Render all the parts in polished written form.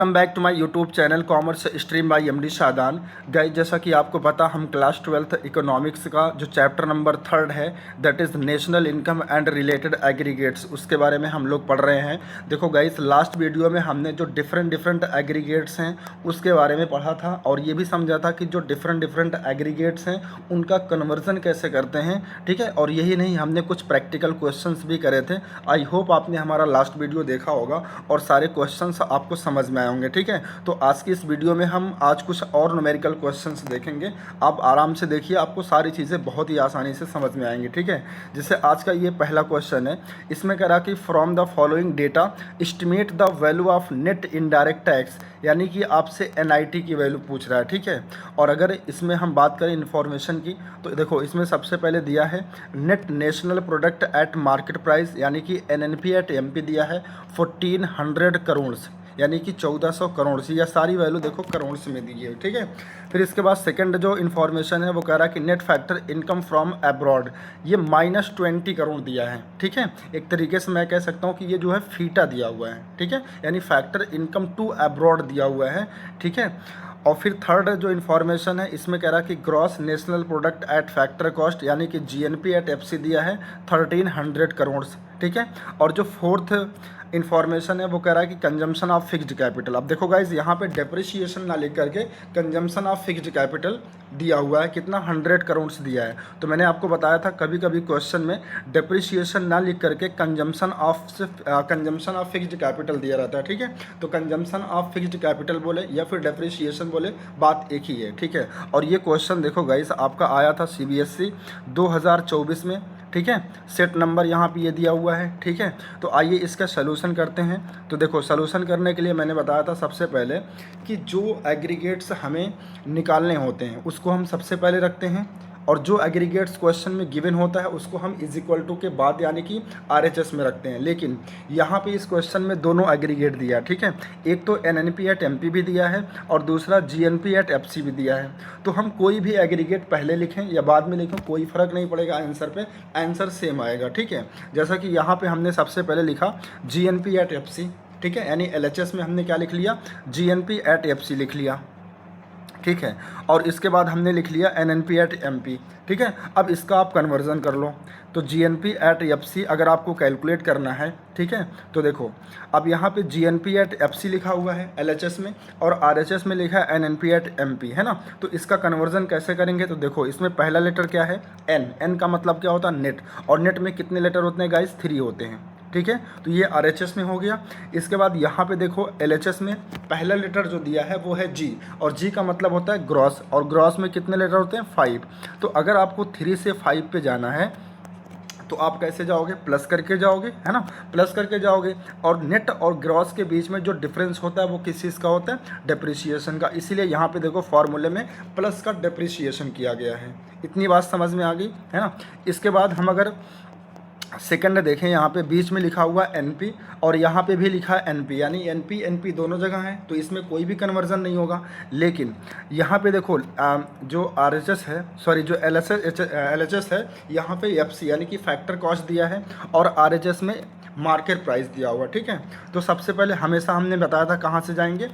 Welcome back to my YouTube channel commerce stream by MD Shadan. Guys, जैसा कि आपको पता हम क्लास 12th इकोनॉमिक्स का जो चैप्टर नंबर 3 है that is national income and related aggregates, उसके बारे में हम लोग पढ़ रहे हैं। देखो गाइस, लास्ट वीडियो में हमने जो डिफरेंट एग्रीगेट्स हैं उसके बारे में पढ़ा था और ये भी समझा था कि जो डिफरेंट एग्रीगेट्स हैं उनका कन्वर्जन कैसे करते हैं, ठीक है। और यही नहीं, हमने कुछ प्रैक्टिकल क्वेश्चंस भी करे थे। आई होप आपने हमारा लास्ट वीडियो देखा होगा और सारे क्वेश्चंस आपको समझ में आए होंगे, ठीक है। तो आज की इस वीडियो में हम आज कुछ और न्यूमेरिकल क्वेश्चंस देखेंगे। आप आराम से देखिए, आपको सारी चीज़ें बहुत ही आसानी से समझ में आएंगी, ठीक है। जैसे आज का ये पहला क्वेश्चन है, इसमें कह रहा कि from the following data estimate the value of net indirect tax, यानी कि आपसे एनआईटी की वैल्यू पूछ रहा है, ठीक है। और अगर इसमें हम बात करें इन्फॉर्मेशन की, तो देखो इसमें सबसे पहले दिया है net national product at market price, यानी कि एनएनपी एट एमपी दिया है 1400 करोड़, यानी कि 1400 करोड़ से, या सारी वैल्यू देखो करोड़ से में दी है, ठीक है। फिर इसके बाद सेकंड जो इन्फॉर्मेशन है वो कह रहा है कि net factor income from abroad, ये -20 करोड़ दिया है, ठीक है। एक तरीके से मैं कह सकता हूँ कि ये जो है फीटा दिया हुआ है, ठीक है, यानी फैक्टर इनकम टू अब्रॉड दिया हुआ है, ठीक है। और फिर थर्ड जो इन्फॉर्मेशन है इसमें कह रहा है कि gross national product at factor cost, यानी कि जीएनपी एट एफसी दिया है 1300 करोड़, ठीक है। और जो फोर्थ इन्फॉर्मेशन है वो कह रहा है कि कंजम्पशन ऑफ फिक्स्ड कैपिटल। अब देखो गाइज, यहाँ पे डेप्रिसिएशन ना लिख करके कंजम्पशन ऑफ फिक्स्ड कैपिटल दिया हुआ है, कितना 100 करोड़ से दिया है। तो मैंने आपको बताया था कभी कभी क्वेश्चन में डेप्रिसिएशन ना लिख करके कंजम्पशन ऑफ फिक्स्ड कैपिटल दिया रहता है, ठीक है। तो कंजम्पशन ऑफ फिक्स्ड कैपिटल बोले या फिर डेप्रिसिएशन बोले, बात एक ही है, ठीक है। और ये क्वेश्चन देखो गाइज आपका आया था सीबीएसई 2024 में, ठीक है। सेट नंबर यहाँ पे ये दिया हुआ है, ठीक है। तो आइए इसका सलूशन करते हैं। तो देखो सलूशन करने के लिए मैंने बताया था सबसे पहले कि जो एग्रीगेट्स हमें निकालने होते हैं उसको हम सबसे पहले रखते हैं, और जो एग्रीगेट्स क्वेश्चन में गिवन होता है उसको हम इज इक्वल टू के बाद यानी कि आरएचएस में रखते हैं। लेकिन यहाँ पे इस क्वेश्चन में दोनों एग्रीगेट दिया है, ठीक है। एक तो एनएनपी एट एमपी भी दिया है और दूसरा जीएनपी एट एफसी भी दिया है। तो हम कोई भी एग्रीगेट पहले लिखें या बाद में लिखें कोई फ़र्क नहीं पड़ेगा आंसर पे, आंसर सेम आएगा, ठीक है। जैसा कि यहाँ पर हमने सबसे पहले लिखा जीएनपी एट एफसी, ठीक है, यानी एलएचएस में हमने क्या लिख लिया, जीएनपी एट एफसी लिख लिया, ठीक है। और इसके बाद हमने लिख लिया एनएनपी एट एमपी, ठीक है। अब इसका आप कन्वर्जन कर लो, तो जीएनपी एट एफसी अगर आपको कैलकुलेट करना है, ठीक है, तो देखो अब यहाँ पे जीएनपी एट एफसी लिखा हुआ है एलएचएस में और आरएचएस में लिखा है एनएनपी एट एमपी, है ना। तो इसका कन्वर्जन कैसे करेंगे, तो देखो इसमें पहला लेटर क्या है, एन का मतलब क्या होता है, नेट, और नेट में कितने लेटर होते हैं गाइस, 3 होते हैं, ठीक है। तो ये आरएचएस में हो गया। इसके बाद यहाँ पे देखो एलएचएस में पहला लेटर जो दिया है वो है जी, और जी का मतलब होता है ग्रॉस, और ग्रॉस में कितने लेटर होते हैं, 5। तो अगर आपको 3 से 5 पे जाना है तो आप कैसे जाओगे, प्लस करके जाओगे, है ना, प्लस करके जाओगे। और नेट और ग्रॉस के बीच में जो डिफरेंस होता है वो किस चीज़ का होता है, डेप्रिसिएशन का। इसीलिए यहाँ पे देखो फॉर्मूले में प्लस का डेप्रिसिएशन किया गया है। इतनी बात समझ में आ गई, है ना। इसके बाद हम अगर सेकंड देखें, यहाँ पे बीच में लिखा हुआ एनपी और यहाँ पे भी लिखा है एनपी, यानी एनपी दोनों जगह है, तो इसमें कोई भी कन्वर्जन नहीं होगा। लेकिन यहाँ पे देखो जो आरएचएस है, सॉरी जो एलएचएस है, यहाँ पे एफसी यानी कि फैक्टर कॉस्ट दिया है और आरएचएस में मार्केट प्राइस दिया हुआ, ठीक है। तो सबसे पहले हमेशा हमने बताया था कहाँ से जाएंगे,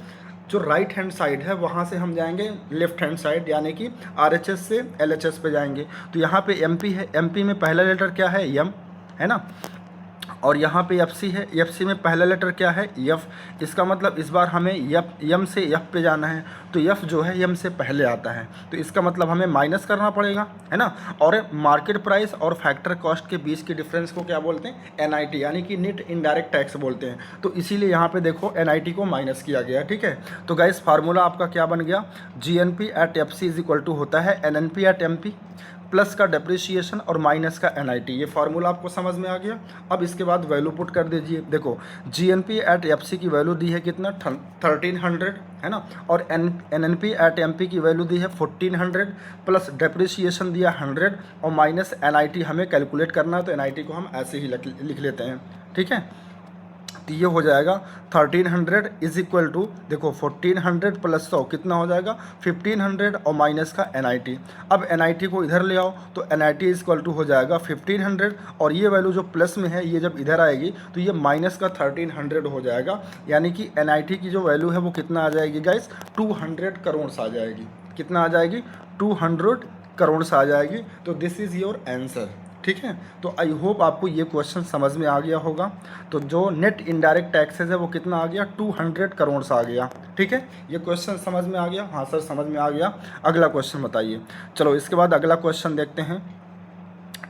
जो राइट हैंड साइड है वहाँ से हम जाएंगे लेफ्ट हैंड साइड, यानी कि आरएचएस से एलएचएस पे जाएंगे। तो यहाँ पे एमपी है, एमपी में पहला लेटर क्या है, एम, है ना। और यहाँ पे एफसी है, एफसी में पहला लेटर क्या है, एफ। इसका मतलब इस बार हमें एम से एफ पे जाना है, तो एफ जो है एम से पहले आता है, तो इसका मतलब हमें माइनस करना पड़ेगा, है ना। और मार्केट प्राइस और फैक्टर कॉस्ट के बीच के डिफरेंस को क्या बोलते हैं, एनआईटी, यानी कि नेट इनडायरेक्ट टैक्स बोलते हैं। तो इसीलिए यहाँ पे देखो एनआईटी को माइनस किया गया, ठीक है। तो गाइस फार्मूला आपका क्या बन गया, GNP at FC is equal to होता है एनएनपी एट एमपी प्लस का डेप्रिसिएशन और माइनस का एनआईटी। ये फार्मूला आपको समझ में आ गया। अब इसके बाद वैल्यू पुट कर दीजिए। देखो जीएनपी एट एफसी की वैल्यू दी है कितना, 1300, है ना। और एनएनपी एट एमपी की वैल्यू दी है 1400 प्लस डेप्रिसिएशन दिया 100 और माइनस एनआईटी हमें कैलकुलेट करना है, तो एनआईटी को हम ऐसे ही लिख लेते हैं, ठीक है। तो ये हो जाएगा 1300 इज इक्वल टू, देखो 1400 प्लस 100 कितना हो जाएगा 1500 और माइनस का NIT। अब NIT को इधर ले आओ तो NIT इज इक्वल टू हो जाएगा 1500 और ये वैल्यू जो प्लस में है ये जब इधर आएगी तो ये माइनस का 1300 हो जाएगा। यानी कि NIT की जो वैल्यू है वो कितना आ जाएगी गाइस 200 करोड़ आ जाएगी। कितना आ जाएगी 200 करोड़ आ जाएगी। तो दिस इज़ योर आंसर। ठीक है, तो आई होप आपको ये क्वेश्चन समझ में आ गया होगा। तो जो नेट इनडायरेक्ट टैक्सेस है वो कितना आ गया 200 करोड़ आ गया। ठीक है, ये क्वेश्चन समझ में आ गया। हाँ सर समझ में आ गया। अगला क्वेश्चन बताइए। चलो इसके बाद अगला क्वेश्चन देखते हैं।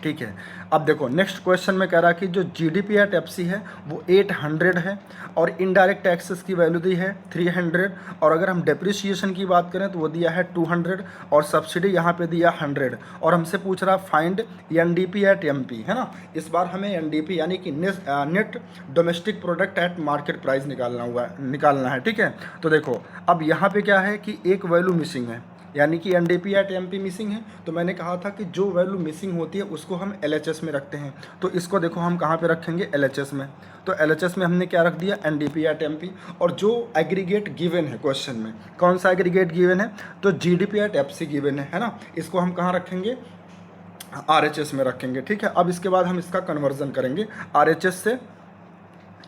ठीक है, अब देखो नेक्स्ट क्वेश्चन में कह रहा है कि जो GDP एट FC है वो 800 है और इनडायरेक्ट टैक्सेस की वैल्यू दी है 300 और अगर हम डेप्रिसिएशन की बात करें तो वो दिया है 200 और सब्सिडी यहाँ पे दिया 100 और हमसे पूछ रहा फाइंड NDP एट MP, है ना। इस बार हमें NDP यानी कि net domestic product eight market price निकालना है। ठीक है, तो देखो अब यहाँ पे क्या है कि एक वैल्यू मिसिंग है यानी कि NDP एट MP मिसिंग है। तो मैंने कहा था कि जो वैल्यू मिसिंग होती है उसको हम LHS में रखते हैं। तो इसको देखो हम कहाँ पे रखेंगे LHS में। तो LHS में हमने क्या रख दिया NDP एट MP और जो एग्रीगेट गिवन है क्वेश्चन में, कौन सा एग्रीगेट गिवन है तो GDP एट FC गिवन है ना। इसको हम कहाँ रखेंगे RHS में रखेंगे। ठीक है, अब इसके बाद हम इसका कन्वर्जन करेंगे RHS से।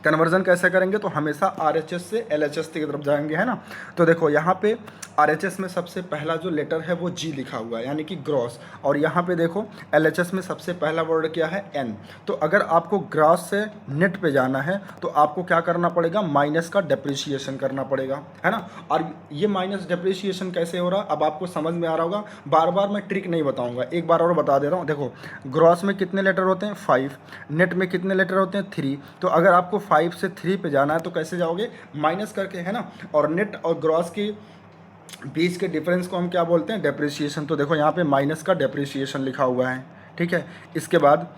कन्वर्जन कैसे करेंगे तो हमेशा RHS से LHS की तरफ जाएंगे, है ना। तो देखो यहाँ पे RHS में सबसे पहला जो लेटर है वो G लिखा हुआ है यानी कि ग्रॉस और यहाँ पे देखो LHS में सबसे पहला वर्ड क्या है N। तो अगर आपको ग्रॉस से नेट पे जाना है तो आपको क्या करना पड़ेगा माइनस का डेप्रिसिएशन करना पड़ेगा, है ना। और ये माइनस डेप्रिसिएशन कैसे हो रहा अब आपको समझ में आ रहा होगा। बार बार मैं ट्रिक नहीं बताऊँगा, एक बार और बता दे रहा हूँ। देखो ग्रॉस में कितने लेटर होते हैं 5, नेट में कितने लेटर होते हैं 3। तो अगर आपको 5 से 3 पे जाना है तो कैसे जाओगे माइनस करके, है ना। और नेट और ग्रॉस की बीच के डिफरेंस को हम क्या बोलते हैं डेप्रिसिएशन। तो देखो यहाँ पे माइनस का डेप्रिसिएशन लिखा हुआ है। ठीक है, इसके बाद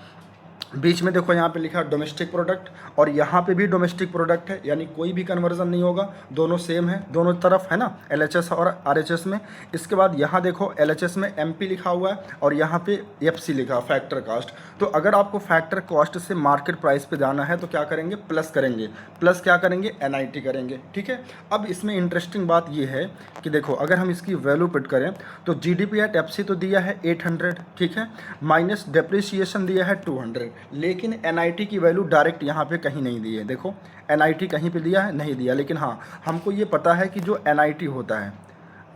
बीच में देखो यहाँ पे लिखा डोमेस्टिक प्रोडक्ट और यहाँ पे भी डोमेस्टिक प्रोडक्ट है यानी कोई भी कन्वर्जन नहीं होगा, दोनों सेम है दोनों तरफ, है ना, LHS और RHS में। इसके बाद यहाँ देखो LHS में MP लिखा हुआ है और यहाँ पे FC लिखा फैक्टर कास्ट। तो अगर आपको फैक्टर कॉस्ट से मार्केट प्राइस पे जाना है तो क्या करेंगे प्लस करेंगे, प्लस क्या करेंगे NIT करेंगे। ठीक है, अब इसमें इंटरेस्टिंग बात ये है कि देखो अगर हम इसकी वैल्यू पुट करें तो GDP एट FC तो दिया है 800, ठीक है, माइनस डेप्रिसिएशन दिया है 200, लेकिन NIT की वैल्यू डायरेक्ट यहाँ पे कहीं नहीं दी है। देखो NIT कहीं पे दिया है नहीं दिया, लेकिन हाँ हमको ये पता है कि जो NIT होता है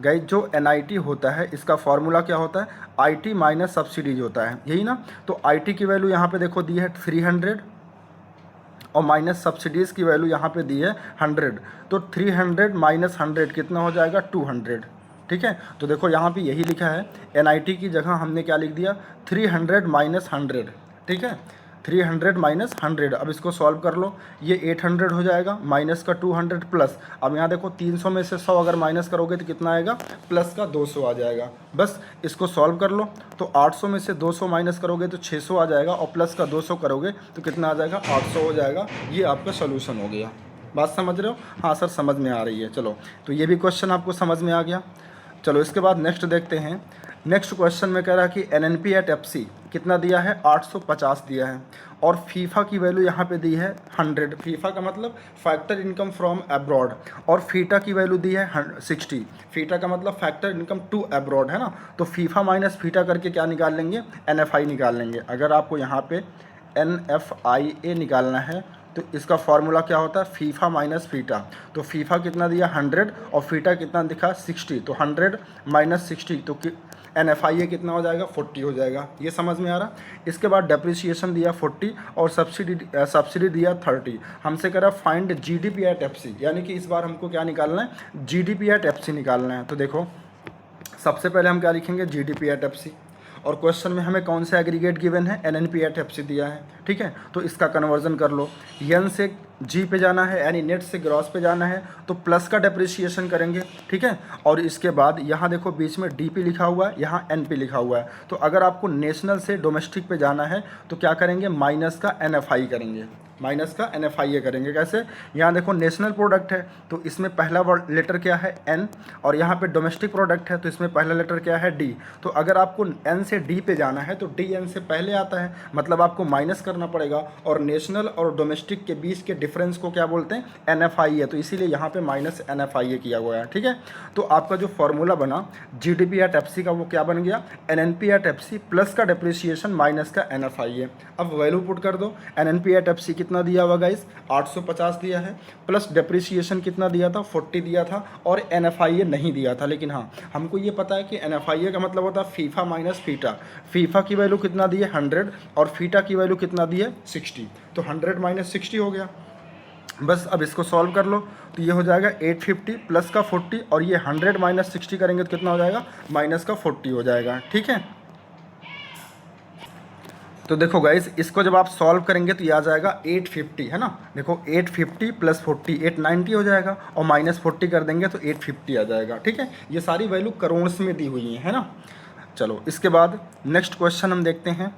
गाइस, जो NIT होता है इसका फॉर्मूला क्या होता है IT माइनस सब्सिडीज होता है, यही ना। तो IT की वैल्यू यहाँ पे देखो दी है 300 और माइनस सब्सिडीज़ की वैल्यू यहाँ पे दी है 100। तो 300 माइनस 100 कितना हो जाएगा 200। ठीक है, तो देखो यहाँ पे यही लिखा है NIT की जगह हमने क्या लिख दिया 300 माइनस 100। ठीक है, 300 माइनस 100। अब इसको सॉल्व कर लो, ये 800 हो जाएगा माइनस का 200 प्लस। अब यहाँ देखो 300 में से 100 अगर माइनस करोगे तो कितना आएगा प्लस का 200 आ जाएगा। बस इसको सॉल्व कर लो तो 800 में से 200 माइनस करोगे तो 600 आ जाएगा और प्लस का 200 करोगे तो कितना आ जाएगा 800 हो जाएगा। ये आपका सोल्यूशन हो गया। बात समझ रहे हो? हाँ सर समझ में आ रही है। चलो तो ये भी क्वेश्चन आपको समझ में आ गया। चलो इसके बाद नेक्स्ट देखते हैं। नेक्स्ट क्वेश्चन में कह रहा है कि NNP एट FC कितना दिया है 850 दिया है और फीफा की वैल्यू यहाँ पे दी है 100। फीफा का मतलब फैक्टर इनकम फ्रॉम अब्रॉड और फीटा की वैल्यू दी है 60। फीटा का मतलब फैक्टर इनकम टू अब्रॉड, है ना। तो फीफा माइनस फीटा करके क्या निकाल लेंगे NFI निकाल लेंगे। अगर आपको यहाँ पे NFIA निकालना है तो इसका फॉर्मूला क्या होता है फीफा माइनस फीटा। तो फीफा कितना दिया 100 और फीटा कितना दिखा 60। तो 100 माइनस 60 तो NFIA कितना हो जाएगा 40 हो जाएगा। ये समझ में आ रहा। इसके बाद डेप्रिसिएशन दिया 40 और सब्सिडी दिया 30। हमसे कह रहा फाइंड GDP एट FC, यानी कि इस बार हमको क्या निकालना है GDP एट FC निकालना है। तो देखो सबसे पहले हम क्या लिखेंगे GDP एट FC और क्वेश्चन में हमें कौन सा एग्रीगेट गिवन है NNP एट FC दिया है। ठीक है, तो इसका कन्वर्जन कर लो। N से G पे जाना है यानी नेट से ग्रॉस पे जाना है तो प्लस का डेप्रिसिएशन करेंगे। ठीक है, और इसके बाद यहाँ देखो बीच में DP लिखा हुआ है, यहाँ NP लिखा हुआ है। तो अगर आपको नेशनल से डोमेस्टिक पे जाना है तो क्या करेंगे माइनस का NFI करेंगे, माइनस का NFIA करेंगे। कैसे, यहाँ देखो नेशनल प्रोडक्ट है तो इसमें पहला वर्ड लेटर क्या है N और यहाँ पे डोमेस्टिक प्रोडक्ट है तो इसमें पहला लेटर क्या है D। तो अगर आपको N से D पे जाना है तो D N से पहले आता है, मतलब आपको माइनस करना पड़ेगा और नेशनल और डोमेस्टिक के बीच के डिफरेंस को क्या बोलते हैं, NFI है, तो इसीलिए यहाँ पे माइनस NFI किया हुआ है, ठीक है। तो आपका जो फॉर्मूला बना GDP एट FC का वो क्या बन गया, NNP एट FC प्लस का डिप्रिसिएशन माइनस का NFI। अब वैल्यू पुट कर दो, NNP एट FC कितना दिया हुआ गाइस, 850 दिया है, प्लस डिप्रिसिएशन कितना दिया था, 40 दिया था, और NFI नहीं दिया था। लेकिन हाँ, हमको ये पता है कि NFI का मतलब होता है फीफा माइनस फीटा। फीफा की वैल्यू कितना दी है, 100, और फीटा की वैल्यू कितना दी है, 60। तो 100 माइनस 60 हो गया। बस अब इसको सॉल्व कर लो, तो ये हो जाएगा 850 प्लस का 40, और ये 100 माइनस 60 करेंगे तो कितना हो जाएगा, माइनस का 40 हो जाएगा, ठीक है। तो देखो गाइस, इसको जब आप सॉल्व करेंगे तो ये आ जाएगा 850, है ना। देखो 850 प्लस 40 890 हो जाएगा, और माइनस 40 कर देंगे तो 850 आ जाएगा, ठीक है। ये सारी वैल्यू करोड़ में दी हुई है ना। चलो इसके बाद नेक्स्ट क्वेश्चन हम देखते हैं।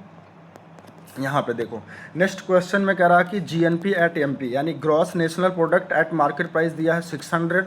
यहाँ पे देखो नेक्स्ट क्वेश्चन में कह रहा है कि GNP एट MP यानी gross national product at market price दिया है 600,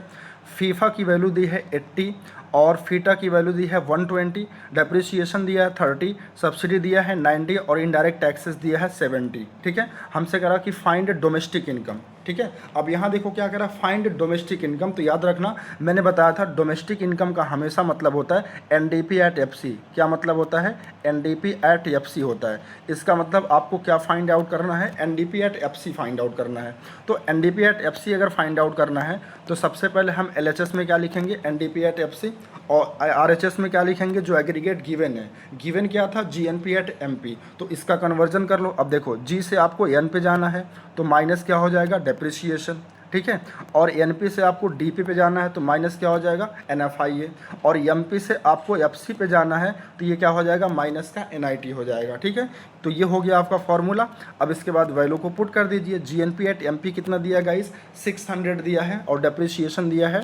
फीफा की वैल्यू दी है 80, और फीटा की वैल्यू दी है 120, डेप्रिसिएशन दिया है 30, सब्सिडी दिया है 90, और इनडायरेक्ट टैक्सेस दिया है 70, ठीक है। हमसे कह रहा कि फाइंड डोमेस्टिक इनकम, ठीक है। अब यहाँ देखो क्या कह रहा है, फाइंड डोमेस्टिक इनकम। तो याद रखना मैंने बताया था डोमेस्टिक इनकम का हमेशा मतलब होता है NDP एट FC। क्या मतलब होता है, NDP एट FC होता है। इसका मतलब आपको क्या फाइंड आउट करना है, NDP at FC find out करना है। तो NDP एट FC अगर फाइंड आउट करना है तो सबसे पहले हम LHS में क्या लिखेंगे, NDP एट FC, और RHS में क्या लिखेंगे, जो एग्रीगेट गिवन है। गिवन क्या था, GNP एट MP। तो इसका कन्वर्जन कर लो। अब देखो G से आपको N पे जाना है तो माइनस क्या हो जाएगा, डेप्रिसिएशन, ठीक है। और NP से आपको DP पे जाना है तो माइनस क्या हो जाएगा, NFI। और MP से आपको FC पे जाना है तो ये क्या हो जाएगा, माइनस का NIT हो जाएगा, ठीक है। तो ये हो गया आपका फॉर्मूला। अब इसके बाद वैल्यू को पुट कर दीजिए। GNP एट MP कितना दिया गाइस, 600 दिया है, और डेप्रिसिएशन दिया है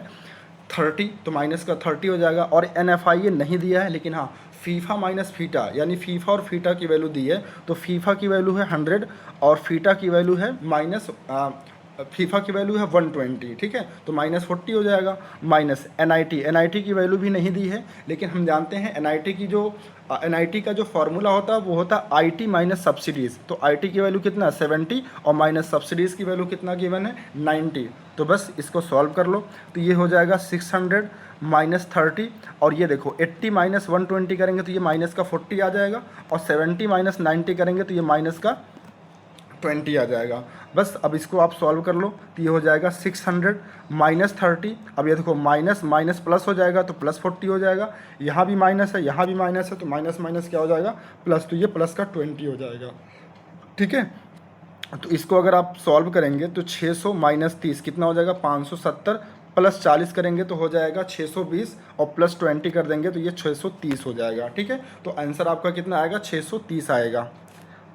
30, तो माइनस का 30 हो जाएगा। और NFI नहीं दिया है, लेकिन हाँ फीफा माइनस फीटा यानी फीफा और फीटा की वैल्यू दी है। तो फीफा की वैल्यू है 100, और फीटा की वैल्यू है फीफा की वैल्यू है 120, ठीक है। तो माइनस 40 हो जाएगा। माइनस NIT की वैल्यू भी नहीं दी है, लेकिन हम जानते हैं NIT का जो फॉर्मूला होता है वो होता है IT माइनस सब्सिडीज़। तो IT की वैल्यू कितना, 70, और माइनस सब्सिडीज़ की वैल्यू कितना गिवन है, 90। तो बस इसको सॉल्व कर लो, तो ये हो जाएगा 600 माइनस 30, और ये देखो 80 माइनस 120 करेंगे तो ये माइनस का 40 आ जाएगा, और 70 माइनस 90 करेंगे तो ये माइनस का 20 आ जाएगा। बस अब इसको आप सॉल्व कर लो, तो ये हो जाएगा 600 माइनस 30। अब ये देखो माइनस माइनस प्लस हो जाएगा तो प्लस 40 हो जाएगा। यहाँ भी माइनस है, यहाँ भी माइनस है, तो माइनस माइनस क्या हो जाएगा, प्लस। तो ये प्लस का 20 हो जाएगा, ठीक है। तो इसको अगर आप सॉल्व करेंगे तो 600 माइनस 30 कितना हो जाएगा, 570, प्लस 40 करेंगे तो हो जाएगा 620, और प्लस 20 कर देंगे तो ये 630 हो जाएगा, ठीक है। तो आंसर आपका कितना आएगा, 630 आएगा।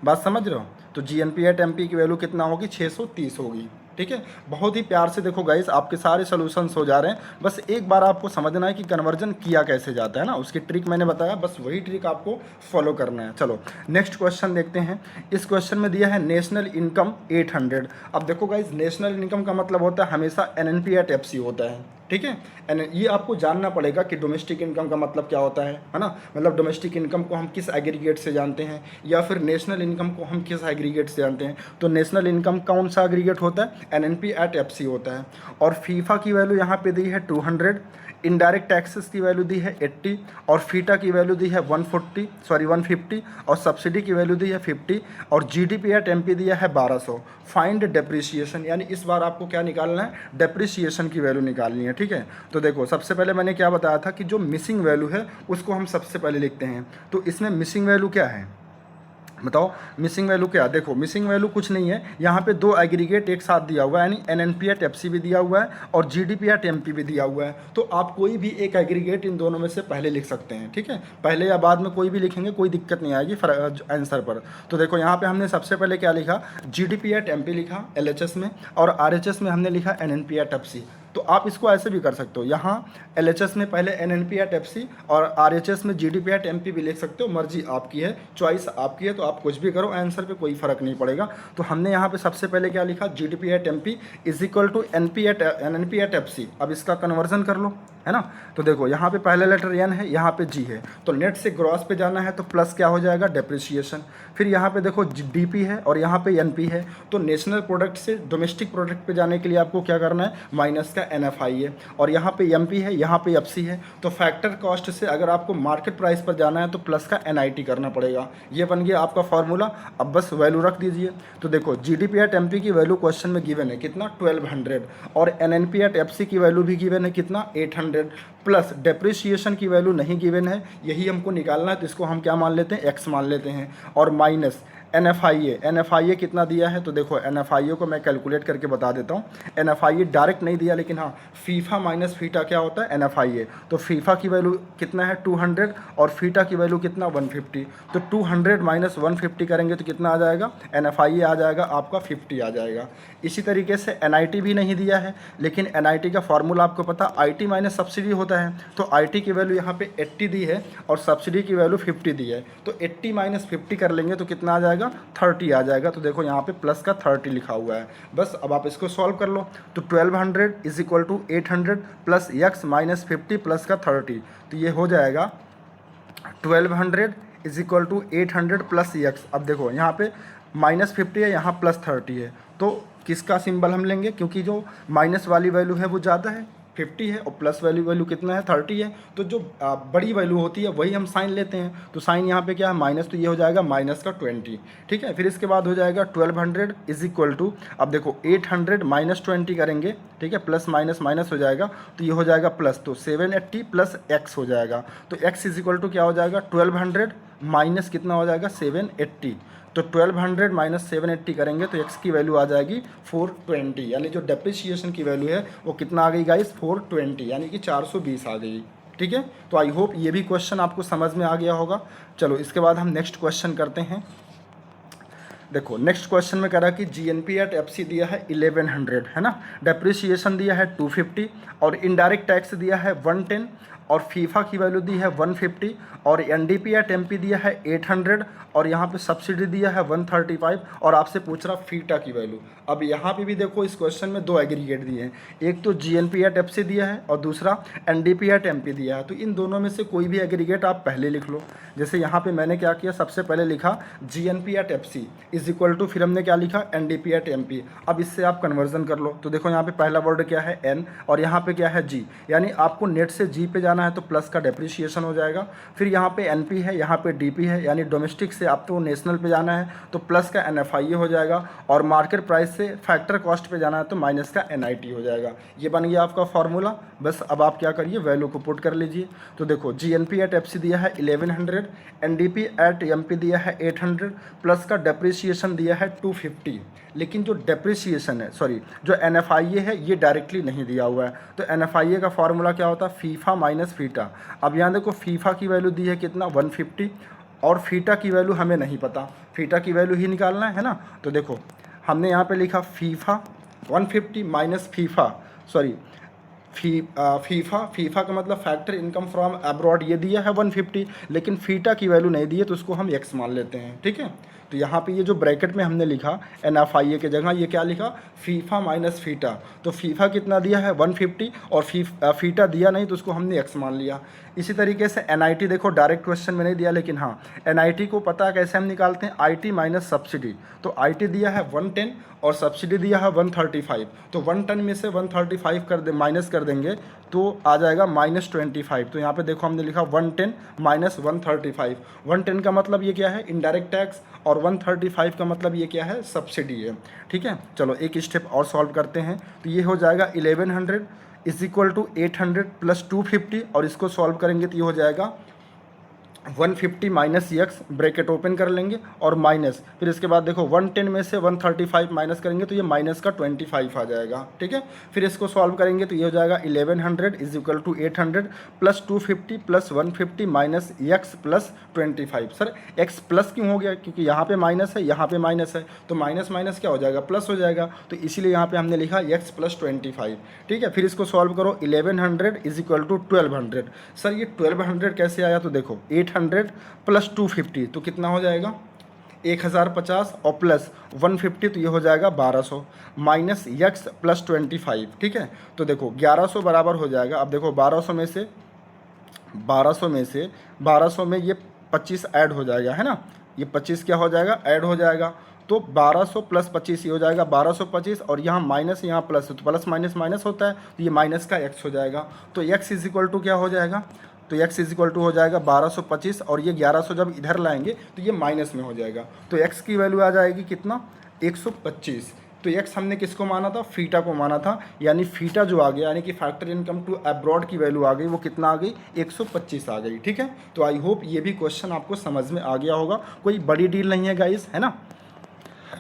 बात समझ रहे हो। तो GNP एट MP की वैल्यू कितना होगी, 630 होगी, ठीक है। बहुत ही प्यार से देखो गाइस, आपके सारे सॉल्यूशंस हो जा रहे हैं। बस एक बार आपको समझना है कि कन्वर्जन किया कैसे जाता है ना, उसकी ट्रिक मैंने बताया, बस वही ट्रिक आपको फॉलो करना है। चलो नेक्स्ट क्वेश्चन देखते हैं। इस क्वेश्चन में दिया है नेशनल इनकम 800। अब देखो गाइस, नेशनल इनकम का मतलब होता है हमेशा NNP एट FC होता है, ठीक है। ये आपको जानना पड़ेगा कि डोमेस्टिक इनकम का मतलब क्या होता है ना। मतलब डोमेस्टिक इनकम को हम किस एग्रीगेट से जानते हैं, या फिर नेशनल इनकम को हम किस एग्रीगेट से जानते हैं। तो नेशनल इनकम कौन सा एग्रीगेट होता है, NNP एट FC होता है। और फीफा की वैल्यू यहाँ पे दी है 200, इनडायरेक्ट टैक्सेस की वैल्यू दी है 80, और फीटा की वैल्यू दी है 150, और सब्सिडी की वैल्यू दी है 50, और GDP एट MP दिया है 1200। फाइंड डेप्रिसिएशन, यानी इस बार आपको क्या निकालना है, डेप्रिसिएशन की वैल्यू निकालनी है, ठीक है। तो देखो सबसे पहले मैंने क्या बताया था कि जो मिसिंग वैल्यू है उसको हम सबसे पहले लिखते हैं। तो इसमें मिसिंग वैल्यू क्या है, बताओ मिसिंग वैल्यू क्या। देखो मिसिंग वैल्यू कुछ नहीं है, यहाँ पे दो एग्रीगेट एक साथ दिया हुआ है, यानी NNP एट FC भी दिया हुआ है और GDP एट MP भी दिया हुआ है। तो आप कोई भी एक एग्रीगेट इन दोनों में से पहले लिख सकते हैं, ठीक है। पहले या बाद में कोई भी लिखेंगे, कोई दिक्कत नहीं आएगी आंसर पर। तो देखो यहाँ पे हमने सबसे पहले क्या लिखा, GDP एट MP लिखा LHS में, और RHS में हमने लिखा NNP एट FC। तो आप इसको ऐसे भी कर सकते हो, यहाँ LHS में पहले NNP एट FC और RHS में GDP एट MP भी लिख सकते हो, मर्जी आपकी है, चॉइस आपकी है, तो आप कुछ भी करो, आंसर पे कोई फ़र्क नहीं पड़ेगा। तो हमने यहाँ पे सबसे पहले क्या लिखा, GDP at MP is equal to NNP at FC। अब इसका कन्वर्जन कर लो, है ना। तो देखो यहाँ पे पहले लेटर N है, यहाँ पे G है, तो नेट से ग्रॉस पे जाना है तो प्लस क्या हो जाएगा, डेप्रिसिएशन। फिर यहाँ पे देखो DP है और यहाँ पे NP है, तो नेशनल प्रोडक्ट से डोमेस्टिक प्रोडक्ट पे जाने के लिए आपको क्या करना है, माइनस का NFI है, और यहाँ पे MP है, यहाँ पे FC है, तो फैक्टर कॉस्ट से अगर आपको मार्केट प्राइस पर जाना है तो प्लस का NIT करना पड़ेगा। ये बन गया आपका फॉर्मूला। अब बस वैल्यू रख दीजिए। तो देखो GDP एट MP की वैल्यू क्वेश्चन में गिवन है कितना, 1200, और NNP एट FC की वैल्यू भी गिवन है कितना, 800, प्लस डेप्रिसिएशन की वैल्यू नहीं गिवन है, यही हमको निकालना है, तो इसको हम क्या मान लेते हैं, x मान लेते हैं, और माइनस NFIA कितना दिया है। तो देखो NFIA को मैं कैलकुलेट करके बता देता हूँ। NFIA डायरेक्ट नहीं दिया, लेकिन हाँ फीफा माइनस फीटा क्या होता है, NFIA। तो फीफा की वैल्यू कितना है, 200, और फीटा की वैल्यू कितना, 150। तो 200 माइनस 150 करेंगे तो कितना आ जाएगा, NFIA आ जाएगा आपका 50 आ जाएगा। इसी तरीके से NIT भी नहीं दिया है, लेकिन NIT का फॉर्मूला आपको पता, IT माइनस सब्सिडी होता है, तो IT की वैल्यू यहाँ पे 80 दी है और सब्सिडी की वैल्यू 50 दी है, तो 80 माइनस 50 कर लेंगे तो कितना आ जाएगा, 30 आ जाएगा। तो देखो यहाँ पे प्लस का 30 लिखा हुआ है। बस अब आप इसको सॉल्व कर लो। तो 1200 is equal to 800 plus x minus 50 plus का 30, तो ये हो जाएगा 1200 is equal to 800 plus x। अब देखो यहाँ पे माइनस 50 है, यहाँ प्लस 30 है, तो किसका सिंबल हम लेंगे, क्योंकि जो माइनस वाली वैल्यू है वो ज़्यादा है, 50 है, और प्लस वैल्यू कितना है, 30 है, तो जो बड़ी वैल्यू होती है वही हम साइन लेते हैं। तो साइन यहाँ पे क्या है, माइनस, तो ये हो जाएगा माइनस का 20, ठीक है। फिर इसके बाद हो जाएगा 1200 इज इक्वल टू, अब देखो 800 माइनस 20 करेंगे, ठीक है, प्लस माइनस माइनस हो जाएगा, तो ये हो जाएगा प्लस, तो 780 प्लस x हो जाएगा। तो x इज इक्वल टू क्या हो जाएगा, 1200 माइनस कितना हो जाएगा, 780। तो 1200 माइनस 780 करेंगे तो x की वैल्यू आ जाएगी 420, यानी जो डेप्रिसिएशन की वैल्यू है वो कितना आ गई गाइस, 420, यानी कि 420 आ गई, ठीक है। तो आई होप ये भी क्वेश्चन आपको समझ में आ गया होगा। चलो इसके बाद हम नेक्स्ट क्वेश्चन करते हैं। देखो नेक्स्ट क्वेश्चन में कह रहा है कि GNP एट FC दिया है 1100, है ना, डेप्रिसिएशन दिया है 250, और इनडायरेक्ट टैक्स दिया है 110, और फीफा की वैल्यू दी है 150, और NDP एट MP दिया है 800, और यहाँ पे सब्सिडी दिया है 135, और आपसे पूछ रहा फीटा की वैल्यू। अब यहाँ पे भी देखो इस क्वेश्चन में दो एग्रीगेट दिए हैं, एक तो GNP एट FC दिया है और दूसरा NDP एट MP दिया है। तो इन दोनों में से कोई भी एग्रीगेट आप पहले लिख लो। जैसे यहाँ पे मैंने क्या किया, सबसे पहले लिखा GNP at FC is equal to, फिर हमने क्या लिखा, NDP एट MP। अब इससे आप कन्वर्जन कर लो। तो देखो यहाँ पे पहला वर्ड क्या है, N, और यहाँ पे क्या है, G, यानी आपको नेट से G पे जाना है तो प्लस का डेप्रिसिएशन हो जाएगा। फिर यहाँ पे NP है, यहाँ पे DP है, यानी डोमेस्टिक से आपको नेशनल पे जाना है तो प्लस का NFIA हो जाएगा, और मार्केट प्राइस से फैक्टर कॉस्ट पे जाना है तो माइनस का NIT हो जाएगा। ये बन गया आपका फॉर्मूला। बस अब आप क्या करिए, वैल्यू को पुट कर लीजिए। तो देखो GNP एट FC दिया है 1100, NDP एट MP दिया है 800, प्लस का डेप्रिसिएशन दिया है 250, लेकिन जो डेप्रिसिएशन है, सॉरी जो NFIA है ये डायरेक्टली नहीं दिया हुआ है। तो NFIA का फॉर्मूला क्या होता है, फीफा माइनस फीटा। अब यहाँ देखो फीफा की वैल्यू दी है कितना, 150, और फीटा की वैल्यू हमें नहीं पता, फीटा की वैल्यू ही निकालना है ना। तो देखो हमने यहाँ पे लिखा FIFA 150 minus FIFA, sorry FIFA का मतलब फैक्टर इनकम फ्रॉम अब्रॉड, ये दिया है 150, लेकिन फीटा की वैल्यू नहीं दी है तो उसको हम x मान लेते हैं, ठीक है। तो यहाँ पे ये जो ब्रैकेट में हमने लिखा NFIA के जगह ये क्या लिखा, फीफा माइनस फीटा। तो फीफा कितना दिया है 150, और फीटा दिया नहीं तो उसको हमने x मान लिया। इसी तरीके से NIT देखो डायरेक्ट क्वेश्चन में नहीं दिया, लेकिन हाँ NIT को पता है कैसे हम निकालते हैं, IT माइनस सब्सिडी। तो IT दिया है 110 और सब्सिडी दिया है 135, तो 110 में से 135 कर दे माइनस कर देंगे तो आ जाएगा -25। तो यहाँ पे देखो हमने लिखा 110 माइनस 135। 110 का मतलब ये क्या है, इनडायरेक्ट टैक्स, और 135 का मतलब ये क्या है, सब्सिडी है, ठीक है। चलो एक स्टेप और सॉल्व करते हैं। तो ये हो जाएगा 1100 इज इक्वल टू 800 प्लस 250, और इसको सॉल्व करेंगे तो ये हो जाएगा 150 माइनस एक्स ब्रैकेट ओपन कर लेंगे और माइनस, फिर इसके बाद देखो 110 में से 135 माइनस करेंगे तो ये माइनस का 25 आ जाएगा, ठीक है। फिर इसको सॉल्व करेंगे तो ये हो जाएगा 1100 is equal to 800 plus 250 plus 150 minus x plus 25। Sir x plus क्यों हो गया? क्योंकि यहाँ पे माइनस है, यहाँ पे माइनस है, तो माइनस माइनस क्या हो जाएगा? प्लस हो जाएगा, तो इसीलिए यहाँ पे हमने लिखा एक्स प्लस 25, ठीक है। फिर इसको सॉल्व करो, 1100 इज इक्वल टू 1200। सर ये 1200 कैसे आया? तो देखो 800 प्लस 250 तो कितना हो जाएगा? 1050 और प्लस 150 तो ये हो जाएगा 1200 माइनस एक्स प्लस 25, ठीक है। तो देखो 1100 बराबर हो जाएगा, अब देखो 1200 में से 1200 में ये 25 ऐड हो जाएगा, है ना, ये 25 क्या हो जाएगा? ऐड हो जाएगा, तो 1200 प्लस 25 ये हो जाएगा 1225, और यहाँ माइनस यहाँ प्लस, तो प्लस माइनस माइनस होता है, तो ये माइनस का x हो जाएगा। तो x इज इक्वल टू क्या हो जाएगा? तो x इज इक्वल टू हो जाएगा 1225, और ये 1100 जब इधर लाएंगे तो ये माइनस में हो जाएगा, तो x की वैल्यू आ जाएगी कितना? 125। तो x हमने किसको माना था? फीटा को माना था, यानी फीटा जो आ गया, यानी कि फैक्टर इनकम टू अब्रॉड की वैल्यू आ गई, वो कितना आ गई? 125 आ गई, ठीक है। तो आई होप ये भी क्वेश्चन आपको समझ में आ गया होगा, कोई बड़ी डील नहीं है गाइस, है ना।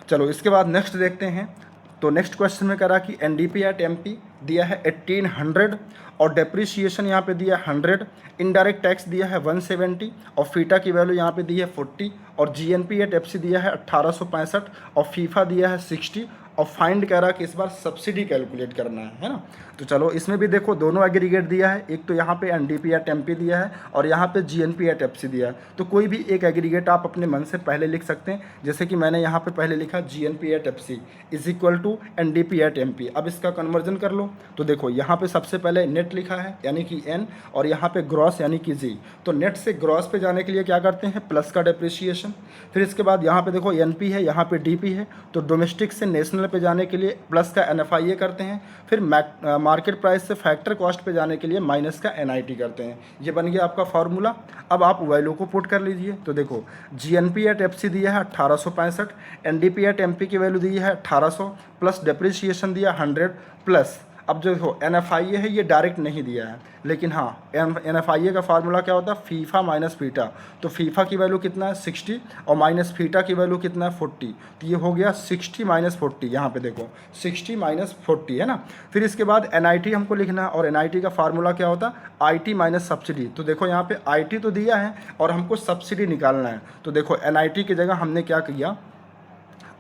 चलो इसके बाद नेक्स्ट देखते हैं। तो नेक्स्ट क्वेश्चन में करा कि एनडीपी एट एमपी दिया है 1800 और डेप्रिसिएशन यहाँ पे दिया है 100, इनडायरेक्ट टैक्स दिया है 170 और फीटा की वैल्यू यहाँ पे दी है 40 और जीएनपी एट एफसी दिया है 1865 और फीफा दिया है 60 और फाइंड कह रहा कि इस बार सब्सिडी कैलकुलेट करना है ना। तो चलो इसमें भी देखो दोनों एग्रीगेट दिया है, एक तो यहाँ पे एनडीपी एट एमपी दिया है और यहाँ पे जीएनपी एट एफसी दिया है, तो कोई भी एक एग्रीगेट आप अपने मन से पहले लिख सकते हैं, जैसे कि मैंने यहाँ पे पहले लिखा GNP at FC is equal to NDP at MP. अब इसका कन्वर्जन कर लो, तो देखो यहाँ पे सबसे पहले नेट लिखा है यानी कि एन, और यहाँ पे ग्रॉस यानी कि जी। तो नेट से ग्रॉस पे जाने के लिए क्या करते हैं? प्लस का डेप्रिसिएशन। फिर इसके बाद यहाँ पे देखो एनपी है, यहाँ पे डीपी है, तो डोमेस्टिक से नेशनल पे जाने के लिए प्लस का एनएफआईए करते हैं। फिर मार्केट प्राइस से फैक्टर कॉस्ट पे जाने के लिए माइनस का एनआईटी करते हैं। ये बन गया आपका फॉर्मूला। अब आप वैल्यू को पुट कर लीजिए, तो देखो जीएनपी एट एफसी दिया है 1865, एनडीपी एट एमपी की वैल्यू दी है 1800 प्लस डेप्रिसिएशन दिया 100 प्लस, अब जो देखो एनएफआईए है ये डायरेक्ट नहीं दिया है, लेकिन हाँ एनएफआईए का फार्मूला क्या होता है? FIFA minus FITA. तो फीफा की वैल्यू कितना है? 60 और माइनस फीटा की वैल्यू कितना है? 40। तो ये हो गया 60 माइनस 40, यहाँ पे देखो 60 माइनस 40, है ना। फिर इसके बाद एनआईटी हमको लिखना है, और एनआईटी का फार्मूला क्या होता है? IT minus subsidy. तो देखो यहाँ पे आईटी तो दिया है और हमको सब्सिडी निकालना है, तो देखो एनआईटी की जगह हमने क्या किया?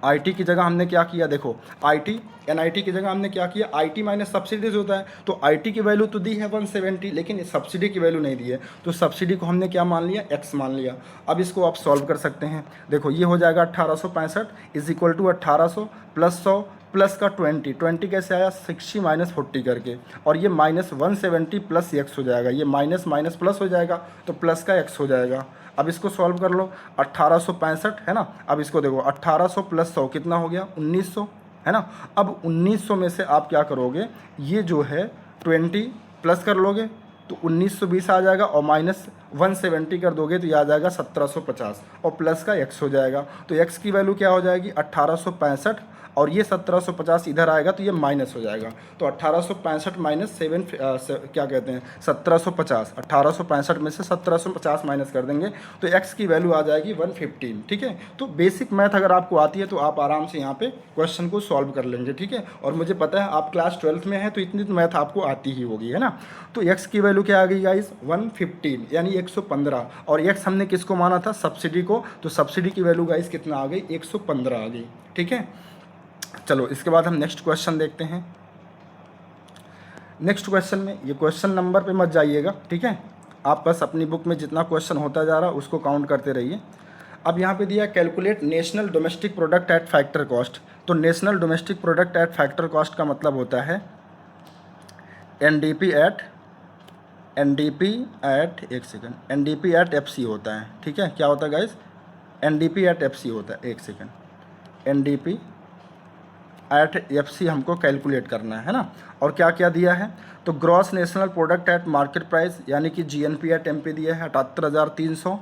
आईटी की जगह हमने क्या किया? देखो आईटी एनआईटी की जगह हमने क्या किया? आईटी माइनस सब्सिडीज होता है, तो आईटी की वैल्यू तो दी है 170, लेकिन सब्सिडी की वैल्यू नहीं दी है, तो सब्सिडी को हमने क्या मान लिया? एक्स मान लिया। अब इसको आप सॉल्व कर सकते हैं, देखो ये हो जाएगा 1865 is equal to 1800 plus 100 plus का 20 कैसे आया? 60 माइनस 40 करके, और ये माइनस 170 प्लस एक्स हो जाएगा, ये माइनस माइनस प्लस हो जाएगा, तो प्लस का एक्स हो जाएगा। अब इसको सॉल्व कर लो, 1865 है ना। अब इसको देखो 1800 प्लस 100 कितना हो गया? 1900, है ना। अब 1900 में से आप क्या करोगे? ये जो है 20 प्लस कर लोगे तो 1920 आ जाएगा, और माइनस 170 कर दोगे तो ये आ जाएगा 1750, और प्लस का x हो जाएगा। तो x की वैल्यू क्या हो जाएगी? 1865, और ये 1750 इधर आएगा तो ये माइनस हो जाएगा। तो 1865 माइनस क्या कहते हैं 1750, 1865 में से 1750 माइनस कर देंगे तो x की वैल्यू आ जाएगी 115, ठीक है। तो बेसिक मैथ अगर आपको आती है तो आप आराम से यहाँ पे क्वेश्चन को सॉल्व कर लेंगे, ठीक है। और मुझे पता है आप क्लास 12th में हैं तो इतनी तो मैथ आपको आती ही होगी, है ना। तो x की वैल्यू क्या आ गई गाइस? 115 यानी 115, और x हमने किसको माना था? सब्सिडी को, तो सब्सिडी की वैल्यू गाइस कितना आ गई? 115 आ गई, ठीक है। चलो इसके बाद हम नेक्स्ट क्वेश्चन देखते हैं। नेक्स्ट क्वेश्चन में, ये क्वेश्चन नंबर पे मत जाइएगा, ठीक है, आप बस अपनी बुक में जितना क्वेश्चन होता जा रहा है उसको काउंट करते रहिए। अब यहाँ पे दिया calculate national domestic product at factor cost. तो national domestic product at factor cost का मतलब होता है एनडीपी एट एफसी होता है, ठीक है। क्या होता है गाइस? एनडीपी एट एफसी होता है, एक सेकेंड, एनडीपी एट एफसी हमको कैलकुलेट करना है ना। और क्या क्या दिया है? तो gross national product at market price यानी कि जीएनपी एट एमपी दिया है 78,300,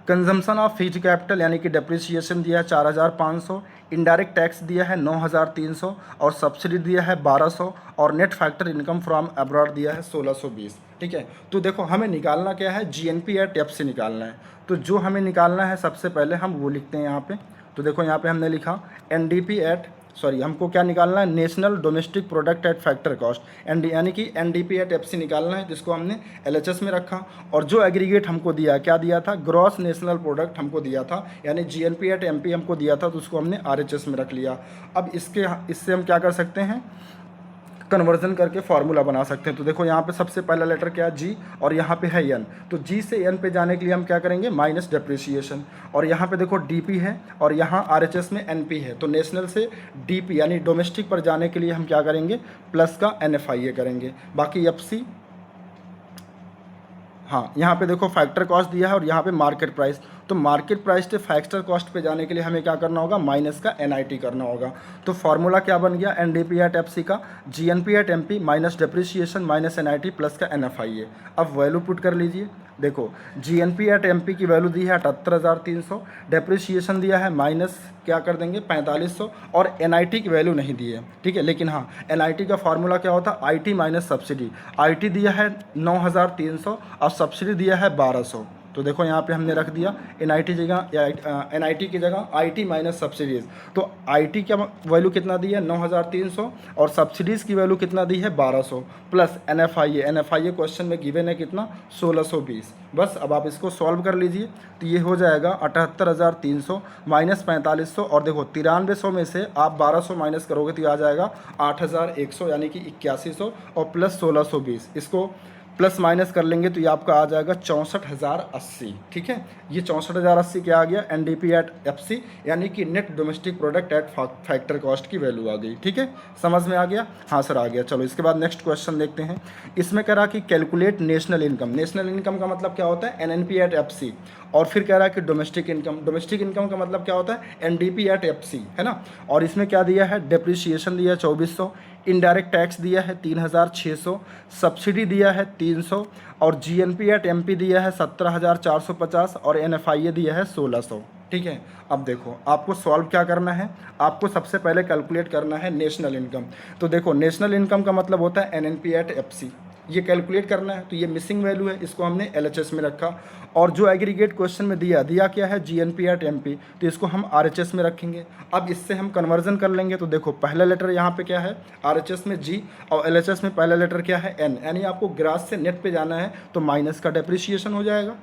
कंजम्पशन ऑफ फिक्स्ड कैपिटल यानी कि डेप्रिसिएशन दिया है 4,500, इनडायरेक्ट टैक्स दिया है 9,300 और सब्सिडी दिया है 1,200 और net factor income from abroad दिया है 1,620। ठीक है, तो देखो हमें निकालना क्या है, जीएनपी एट एफसी निकालना है। तो जो हमें निकालना है सबसे पहले हम वो लिखते हैं यहाँ पे। तो देखो यहाँ पे हमने लिखा हमको क्या निकालना है, national domestic product at factor cost, यानी कि एनडीपी एट एफसी निकालना है, जिसको हमने एलएचएस में रखा। और जो एग्रीगेट हमको दिया, क्या दिया था, ग्रॉस नेशनल प्रोडक्ट हमको दिया था, यानी जीएनपी एट एमपी हमको दिया था, तो उसको हमने आरएचएस में रख लिया। अब इससे हम क्या कर सकते हैं, कन्वर्जन करके फार्मूला बना सकते हैं। तो देखो यहाँ पे सबसे पहला लेटर क्या है, जी, और यहाँ पे है एन। तो जी से एन पे जाने के लिए हम क्या करेंगे, माइनस डेप्रिसिएशन। और यहाँ पे देखो डीपी है और यहाँ आरएचएस में एनपी है, तो नेशनल से डीपी यानी डोमेस्टिक पर जाने के लिए हम क्या करेंगे, प्लस का एनएफआईए करेंगे। बाकी एफसी, हाँ यहाँ पे देखो फैक्टर कॉस्ट दिया है और यहाँ पे मार्केट प्राइस। तो मार्केट प्राइस से फैक्टर कॉस्ट पे जाने के लिए हमें क्या करना होगा, माइनस का एनआईटी करना होगा। तो फार्मूला क्या बन गया, एनडीपी एट एफसी का GNP at MP minus depreciation minus NIT plus का एनएफआईए। अब वैल्यू पुट कर लीजिए। देखो जीएनपी एट एमपी की वैल्यू दी है 78,300, डेप्रिसिएशन दिया है माइनस क्या कर देंगे 4,500 और एनआईटी की वैल्यू नहीं दी है। ठीक है, लेकिन हाँ एनआईटी का फार्मूला क्या होता है, आईटी माइनस सब्सिडी। आईटी दिया है 9,300 और सब्सिडी दिया है 1,200। तो देखो यहाँ पे हमने रख दिया एनआईटी जगह या एनआईटी की जगह आईटी माइनस सब्सिडीज़। तो आईटी का वैल्यू कितना दी है 9,300 और सब्सिडीज़ की वैल्यू कितना दी है 1,200 प्लस एनएफआईए क्वेश्चन में गिवन है कितना 1,620। बस अब आप इसको सॉल्व कर लीजिए। तो ये हो जाएगा 78,300 माइनस 4,500 और देखो 9300 में से आप 1,200 माइनस करोगे तो ये आ जाएगा 8,100 यानी कि 8100 और प्लस 1,620। इसको प्लस माइनस कर लेंगे तो ये आपका आ जाएगा 64,080। ठीक है, ये 64,080 क्या आ गया, एनडीपी एट एफसी यानी कि net domestic product at factor cost की वैल्यू आ गई। ठीक है, समझ में आ गया, हाँ सर आ गया। चलो इसके बाद नेक्स्ट क्वेश्चन देखते हैं। इसमें कह रहा कि calculate national income. National income का मतलब क्या होता है, एनएनपी एट एफसी। और फिर कह रहा है कि डोमेस्टिक इनकम का मतलब क्या होता है, एनडीपी एट एफसी, है ना। और इसमें क्या दिया है, डेप्रिसिएशन दिया है 2,400, इनडायरेक्ट टैक्स दिया है 3,600, सब्सिडी दिया है 300 और जीएनपी एट एमपी दिया है 17,450 और एनएफआईए दिया है 1,600। ठीक है, अब देखो आपको सॉल्व क्या करना है, आपको सबसे पहले कैलकुलेट करना है नेशनल इनकम। तो देखो नेशनल इनकम का मतलब होता है एनएनपी एट एफसी, ये कैलकुलेट करना है। तो ये मिसिंग वैल्यू है, इसको हमने एलएचएस में रखा। और जो एग्रीगेट क्वेश्चन में दिया क्या है, जीएनपी एट एमपी, तो इसको हम आरएचएस में रखेंगे। अब इससे हम कन्वर्जन कर लेंगे। तो देखो पहला लेटर यहाँ पे क्या है, आरएचएस में जी और एलएचएस में पहला लेटर क्या है, एन, यानी आपको ग्रास से नेट पे जाना है तो माइनस का डेप्रिसिएशन हो जाएगा।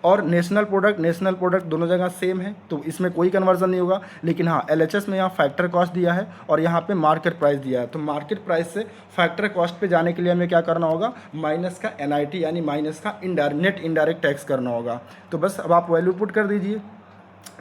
और नेशनल प्रोडक्ट दोनों जगह सेम है तो इसमें कोई कन्वर्जन नहीं होगा। लेकिन हाँ एलएचएस में यहाँ फैक्टर कॉस्ट दिया है और यहाँ पे मार्केट प्राइस दिया है, तो मार्केट प्राइस से फैक्टर कॉस्ट पे जाने के लिए हमें क्या करना होगा, माइनस का एनआईटी यानी माइनस का नेट इनडायरेक्ट टैक्स करना होगा। तो बस अब आप वैल्यू पुट कर दीजिए।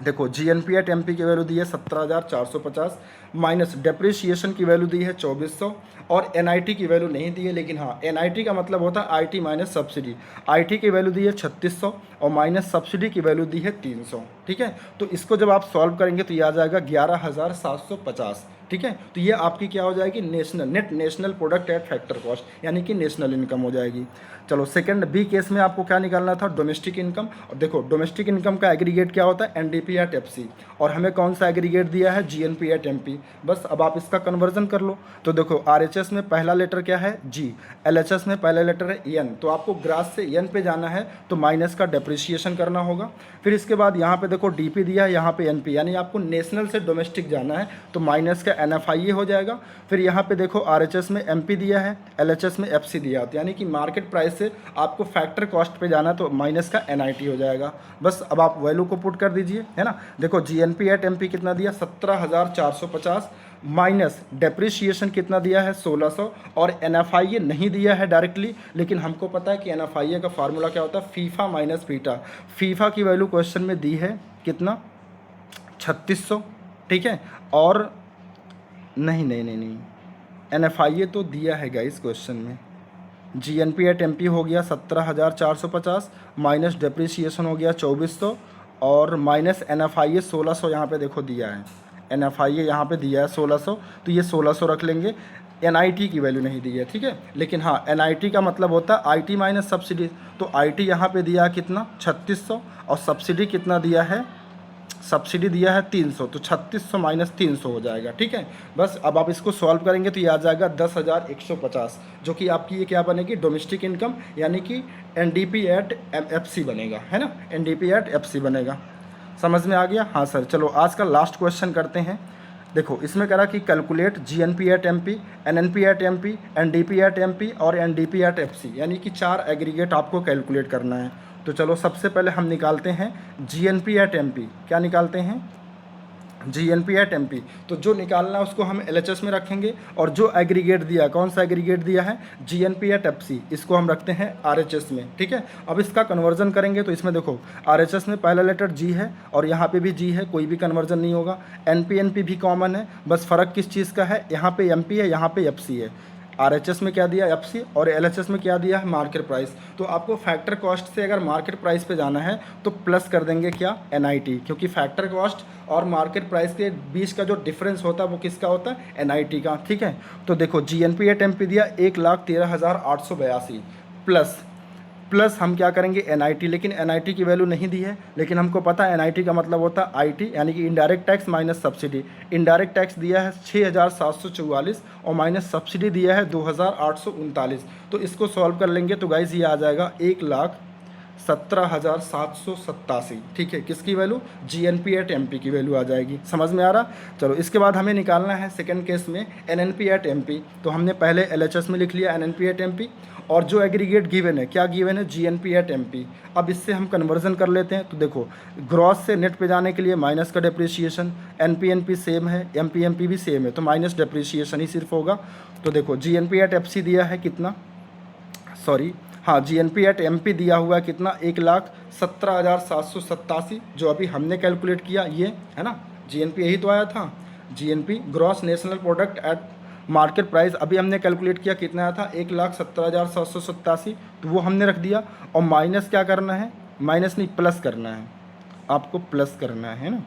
देखो जीएनपी एट एमपी की वैल्यू दी है 17,450 माइनस डेप्रिसिएशन की वैल्यू दी है 2,400 और एनआईटी की वैल्यू नहीं दी है। लेकिन हाँ एनआईटी का मतलब होता है आईटी माइनस सब्सिडी। आईटी की वैल्यू दी है 3,600 और माइनस सब्सिडी की वैल्यू दी है 300। ठीक है, तो इसको जब आप सॉल्व करेंगे तो ये आ जाएगा 11,750। ठीक है, तो ये आपकी क्या हो जाएगी, net national product at factor cost यानी कि नेशनल इनकम हो जाएगी। चलो सेकंड बी केस में आपको क्या निकालना था, डोमेस्टिक इनकम। और देखो डोमेस्टिक इनकम का एग्रीगेट क्या होता है, एनडीपी एट एफसी, और हमें कौन सा एग्रीगेट दिया है, जीएनपी एट एमपी। बस अब आप इसका कन्वर्जन कर लो। तो देखो आरएचएस में पहला लेटर क्या है, जी, एलएचएस में पहला लेटर है एन, तो आपको ग्रास से एन पे जाना है तो माइनस का डेप्रिसिएशन करना होगा। फिर इसके बाद यहाँ पे देखो डीपी दिया है, यहाँ पे एनपी, यानी आपको नेशनल से डोमेस्टिक जाना है तो माइनस का एनएफआईए हो जाएगा। फिर यहाँ पे देखो आरएचएस में एमपी दिया है, एलएचएस में एफसी दिया है, यानी कि मार्केट प्राइस से आपको फैक्टर कॉस्ट पे जाना तो माइनस का एनआईटी हो जाएगा। बस अब आप वैल्यू को पुट कर दीजिए, है ना। देखो जीएनपी एट एमपी कितना दिया, 17,450 माइनस डेप्रिसिएशन कितना दिया है 1,600 और एनएफआईए नहीं दिया है डायरेक्टली, लेकिन हमको पता है कि एनएफआईए का फार्मूला क्या होता है, फीफा माइनस बीटा। फीफा की वैल्यू क्वेश्चन में दी है कितना, 3,600। ठीक है, और नहीं एनएफआईए तो दिया है गाइस क्वेश्चन में। जीएनपी एट एमपी हो गया 17,450 माइनस डेप्रिसिएशन हो गया 2,400 और माइनस एनएफआईए 1,600 यहाँ पे देखो दिया है, एनएफआईए यहाँ पे दिया है 1,600, तो ये 1,600 रख लेंगे। NIT की वैल्यू नहीं दी है, ठीक है। लेकिन हाँ, NIT का मतलब होता है IT माइनस सब्सिडी। तो IT यहाँ पे दिया है कितना 3600, और सब्सिडी कितना दिया है, सब्सिडी दिया है 300, तो 3600 माइनस 300 हो जाएगा, ठीक है। बस अब आप इसको सॉल्व करेंगे तो ये आ जाएगा 10,150, जो कि आपकी ये क्या बनेगी, डोमेस्टिक इनकम, यानी कि NDP एट FC बनेगा, है ना, NDP एट FC बनेगा। समझ में आ गया? हाँ सर। चलो आज का लास्ट क्वेश्चन करते हैं। देखो इसमें करा कि calculate GNP at MP, NNP at MP, NDP at MP और NDP एट FC, यानी कि 4 एग्रीगेट आपको कैलकुलेट करना है। तो चलो सबसे पहले हम निकालते हैं GNP एट MP। क्या निकालते हैं? GNP at MP। तो जो निकालना है उसको हम LHS में रखेंगे, और जो एग्रीगेट दिया, कौन सा एग्रीगेट दिया है, GNP एट FC, इसको हम रखते हैं RHS में, ठीक है। अब इसका कन्वर्जन करेंगे तो इसमें देखो RHS में पहला लेटर G है और यहाँ पे भी G है, कोई भी कन्वर्जन नहीं होगा। NP भी कॉमन है, बस फ़र्क किस चीज़ का है, यहाँ पे MP है, यहाँ पे FC है। RHS में क्या दिया FC, और LHS में क्या दिया है, मार्केट प्राइस। तो आपको फैक्टर कॉस्ट से अगर मार्केट प्राइस पे जाना है तो प्लस कर देंगे क्या, NIT, क्योंकि फैक्टर कॉस्ट और मार्केट प्राइस के बीच का जो डिफरेंस होता है वो किसका होता है, NIT का, ठीक है। तो देखो GNP एट MP दिया 1,13,882 प्लस हम क्या करेंगे NIT, लेकिन NIT की वैल्यू नहीं दी है, लेकिन हमको पता है NIT का मतलब होता है IT, यानी कि indirect tax minus subsidy. Indirect tax दिया है 6,744 और माइनस सब्सिडी दिया है 2,839। तो इसको सॉल्व कर लेंगे तो गाइस ये आ जाएगा 1,17,787, ठीक है। किसकी वैल्यू, GNP एट MP की वैल्यू आ जाएगी। समझ में आ रहा? चलो इसके बाद हमें निकालना है सेकंड केस में NNP एट MP। तो हमने पहले LHS में लिख लिया NNP एट MP, और जो एग्रीगेट गिवन है, क्या गिवन है, GNP एट MP। अब इससे हम कन्वर्जन कर लेते हैं। तो देखो ग्रॉस से नेट पे जाने के लिए माइनस का डेप्रिसिएशन, NP सेम है, MP भी सेम है, तो माइनस डेप्रिसिएशन ही सिर्फ होगा। तो देखो GNP एट FC दिया है कितना, सॉरी हाँ, GNP एट MP दिया हुआ है कितना, 1,17,787, जो अभी हमने कैलकुलेट किया, ये है ना, GNP यही तो आया था, GNP gross national product at market price, अभी हमने कैलकुलेट किया कितना आया था, 1,17,787, तो वो हमने रख दिया। और माइनस क्या करना है, माइनस नहीं प्लस करना है, आपको प्लस करना है ना,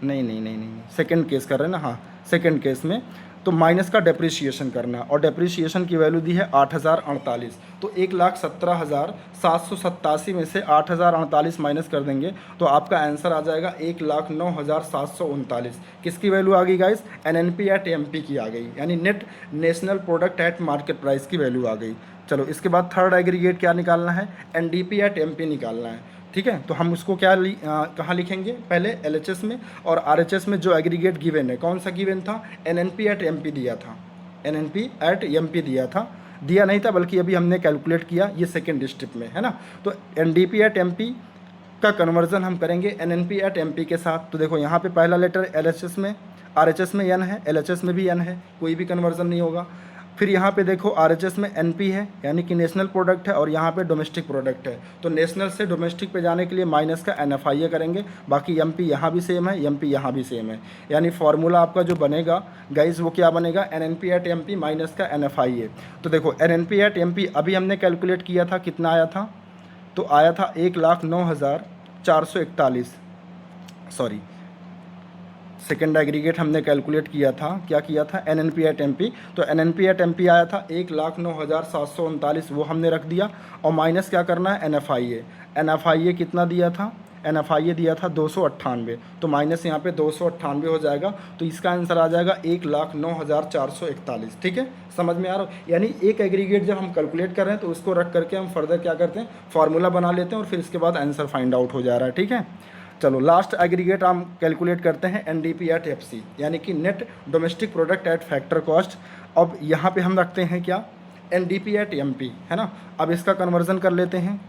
नहीं, सेकंड केस कर रहे हैं ना, हाँ सेकंड केस में तो माइनस का डेप्रिसिएशन करना है, और डेप्रिसिएशन की वैल्यू दी है 8,048। तो 1,17,787 में से 8,048 माइनस कर देंगे तो आपका आंसर आ जाएगा 1,09,739। किसकी वैल्यू आ गई गाइस, NNP एट MP की आ गई, यानी net national product at market price की वैल्यू आ गई। चलो इसके बाद थर्ड एग्रीगेट क्या निकालना है, NDP एट MP निकालना है, ठीक है। तो हम उसको क्या कहाँ लिखेंगे, पहले LHS में, और RHS में जो एग्रीगेट गिवन है, कौन सा गिवन था, NNP एट MP दिया था, NNP एट MP दिया था, दिया नहीं था बल्कि अभी हमने कैलकुलेट किया, ये सेकेंड स्टेप में है ना। तो NDP एट MP का कन्वर्जन हम करेंगे NNP एट MP के साथ। तो देखो यहाँ पे पहला लेटर LHS में, RHS में N है, LHS में भी N है, कोई भी कन्वर्जन नहीं होगा। फिर यहाँ पे देखो RHS में NP है, यानी कि नेशनल प्रोडक्ट है, और यहाँ पे डोमेस्टिक प्रोडक्ट है, तो नेशनल से डोमेस्टिक पे जाने के लिए माइनस का NFIA करेंगे। बाकी MP यहाँ भी सेम है, MP यहाँ भी सेम है, यानी फार्मूला आपका जो बनेगा गाइज वो क्या बनेगा, NNP एट MP माइनस का NFIA। तो देखो NNP एट MP अभी हमने कैलकुलेट किया था, कितना आया था, तो आया था 1,09,441, सॉरी सेकेंड एग्रीगेट हमने कैलकुलेट किया था, क्या किया था, NNP एट MP। तो NNP एट MP आया था 1,09,739, वो हमने रख दिया, और माइनस क्या करना है, NFIA कितना दिया था, NFIA दिया था 298, तो माइनस यहाँ पे 298 हो जाएगा। तो इसका आंसर आ जाएगा 1,09,441, ठीक है। समझ में आ रहा हो, यानी एक एग्रीगेट जब हम कैलकुलेट कर रहे हैं तो उसको रख करके हम फर्दर क्या करते हैं, फार्मूला बना लेते हैं, और फिर इसके बाद आंसर फाइंड आउट हो जा रहा है, ठीक है। चलो लास्ट एग्रीगेट हम कैलकुलेट करते हैं NDP एट FC, यानी कि net domestic product at factor cost. अब यहाँ पे हम रखते हैं क्या, NDP एट MP, है ना। अब इसका कन्वर्जन कर लेते हैं।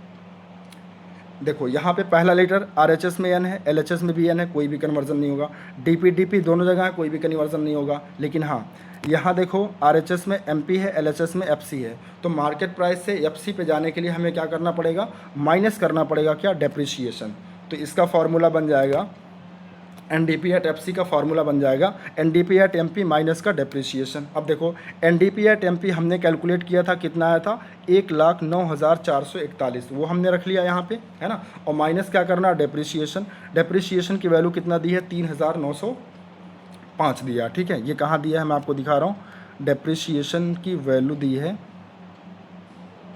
देखो यहाँ पे पहला लेटर RHS में N है, LHS में भी N है, कोई भी कन्वर्जन नहीं होगा। DP दोनों जगह है, कोई भी कन्वर्जन नहीं होगा। लेकिन हाँ यहाँ देखो RHS में MP है, LHS में FC है, तो मार्केट प्राइस से FC पे जाने के लिए हमें क्या करना पड़ेगा, माइनस करना पड़ेगा क्या, डेप्रिसिएशन। तो इसका फार्मूला बन जाएगा NDP एट FC का फार्मूला बन जाएगा NDP एट MP माइनस का डेप्रिसिएशन। अब देखो NDP एट MP हमने कैलकुलेट किया था, कितना आया था, 1,09,441, वो हमने रख लिया यहाँ पे, है ना। और माइनस क्या करना, डेप्रिसिएशन की वैल्यू कितना दी है, 3,900, 5 दिया, ठीक है। ये कहाँ दिया है मैं आपको दिखा रहा हूँ, डेप्रिसिएशन की वैल्यू दी है,